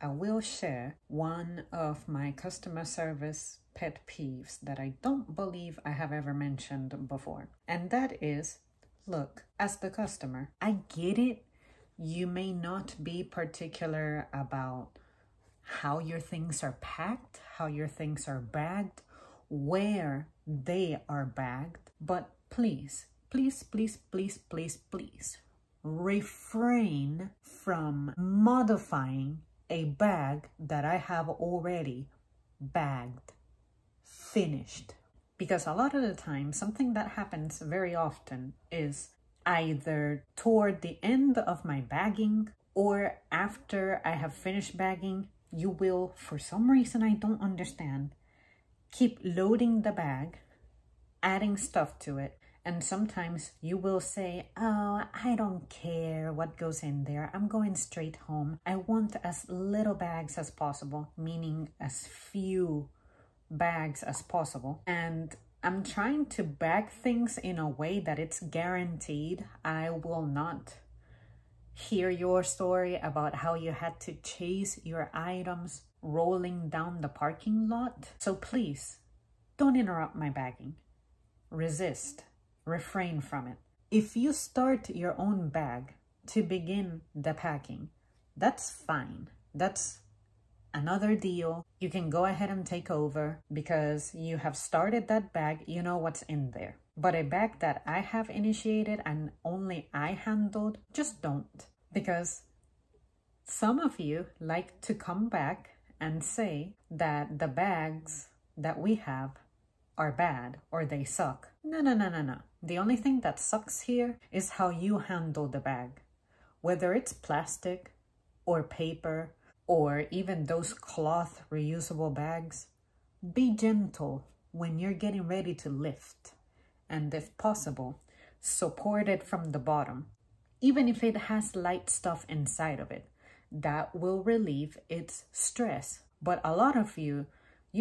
I will share one of my customer service pet peeves that I don't believe I have ever mentioned before. And that is, look, as the customer, I get it. You may not be particular about how your things are packed, how your things are bagged, where they are bagged, but please, please, please, please, please, please refrain from modifying a bag that I have already bagged, finished. Because a lot of the time, something that happens very often is either toward the end of my bagging or after I have finished bagging, you will, for some reason I don't understand, keep loading the bag, adding stuff to it. And sometimes you will say, oh, I don't care what goes in there. I'm going straight home. I want as little bags as possible, meaning as few bags as possible. And I'm trying to bag things in a way that it's guaranteed I will not hear your story about how you had to chase your items rolling down the parking lot. So please, don't interrupt my bagging. Resist. Refrain from it. If you start your own bag to begin the packing, that's fine. That's another deal. You can go ahead and take over because you have started that bag. You know what's in there. But a bag that I have initiated and only I handled, just don't. Because some of you like to come back and say that the bags that we have are bad or they suck. No, no, no, no, no. The only thing that sucks here is how you handle the bag. Whether it's plastic or paper or even those cloth reusable bags, be gentle when you're getting ready to lift. And if possible, support it from the bottom. Even if it has light stuff inside of it, that will relieve its stress. But a lot of you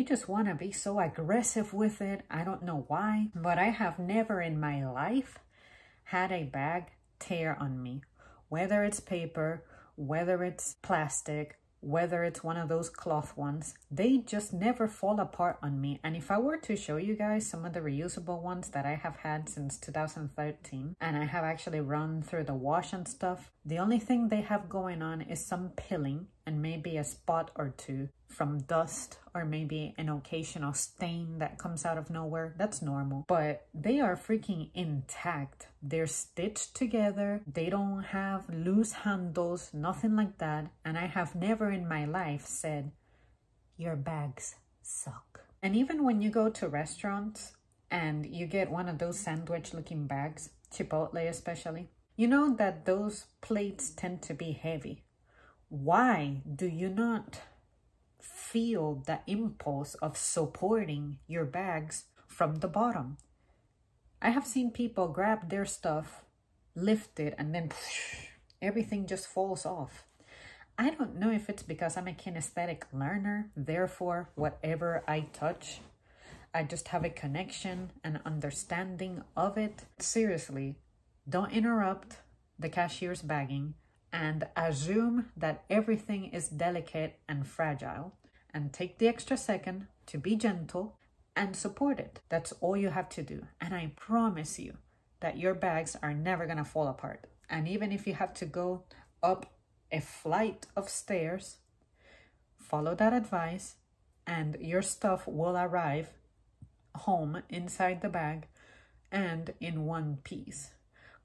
just want to be so aggressive with it. I don't know why, but I have never in my life had a bag tear on me. Whether it's paper, whether it's plastic, whether it's one of those cloth ones, they just never fall apart on me. And if I were to show you guys some of the reusable ones that I have had since 2013, and I have actually run through the wash and stuff, the only thing they have going on is some pilling and maybe a spot or two from dust or maybe an occasional stain that comes out of nowhere. That's normal, but they are freaking intact. They're stitched together. They don't have loose handles, nothing like that. And I have never in my life said, your bags suck. And even when you go to restaurants and you get one of those sandwich looking bags, Chipotle especially, you know that those plates tend to be heavy. Why do you not feel the impulse of supporting your bags from the bottom? I have seen people grab their stuff, lift it, and then everything just falls off. I don't know if it's because I'm a kinesthetic learner, therefore whatever I touch, I just have a connection and understanding of it. Seriously, don't interrupt the cashier's bagging and assume that everything is delicate and fragile, and take the extra second to be gentle and support it. That's all you have to do. And I promise you that your bags are never gonna fall apart. And even if you have to go up a flight of stairs, follow that advice and your stuff will arrive home inside the bag and in one piece.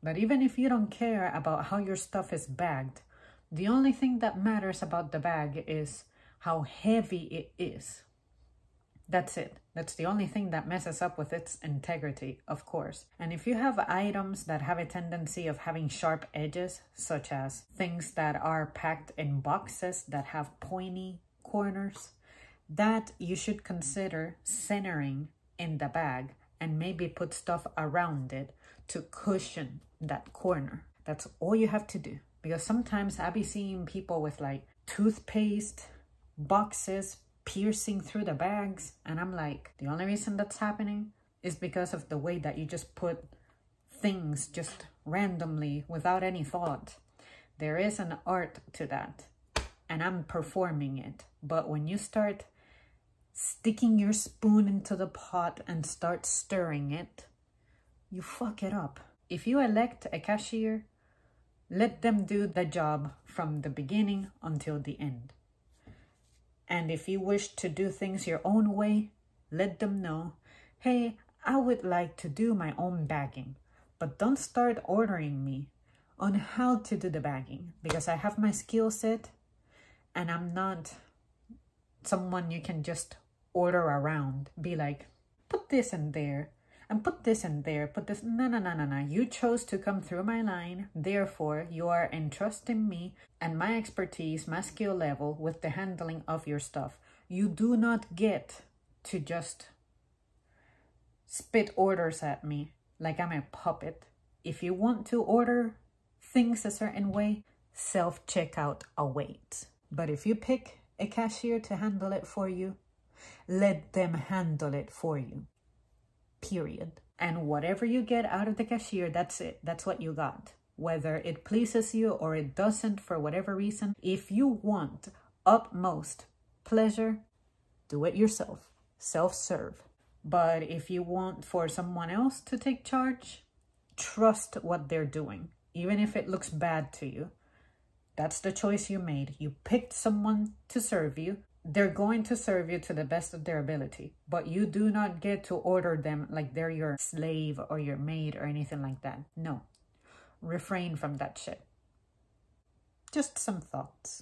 But even if you don't care about how your stuff is bagged, the only thing that matters about the bag is how heavy it is. That's it. That's the only thing that messes up with its integrity, of course. And if you have items that have a tendency of having sharp edges, such as things that are packed in boxes that have pointy corners, that you should consider centering in the bag and maybe put stuff around it to cushion that corner. That's all you have to do. Because sometimes I be seeing people with like toothpaste boxes piercing through the bags, and I'm like, the only reason that's happening is because of the way that you just put things just randomly without any thought. There is an art to that. and I'm performing it. But when you start sticking your spoon into the pot and start stirring it, you fuck it up. If you elect a cashier, let them do the job from the beginning until the end. And if you wish to do things your own way, let them know, hey, I would like to do my own bagging, but don't start ordering me on how to do the bagging, because I have my skill set and I'm not someone you can just order around. Be like, put this in there and put this in there, put this. No. You chose to come through my line. Therefore, you are entrusting me and my expertise, my skill level with the handling of your stuff. You do not get to just spit orders at me like I'm a puppet. If you want to order things a certain way, self-checkout awaits. But if you pick a cashier to handle it for you, let them handle it for you. Period. And whatever you get out of the cashier, that's it. That's what you got. Whether it pleases you or it doesn't for whatever reason, if you want utmost pleasure, do it yourself. Self-serve. But if you want for someone else to take charge, trust what they're doing. Even if it looks bad to you, that's the choice you made. You picked someone to serve you. They're going to serve you to the best of their ability, but you do not get to order them like they're your slave or your maid or anything like that. No, refrain from that shit. Just some thoughts.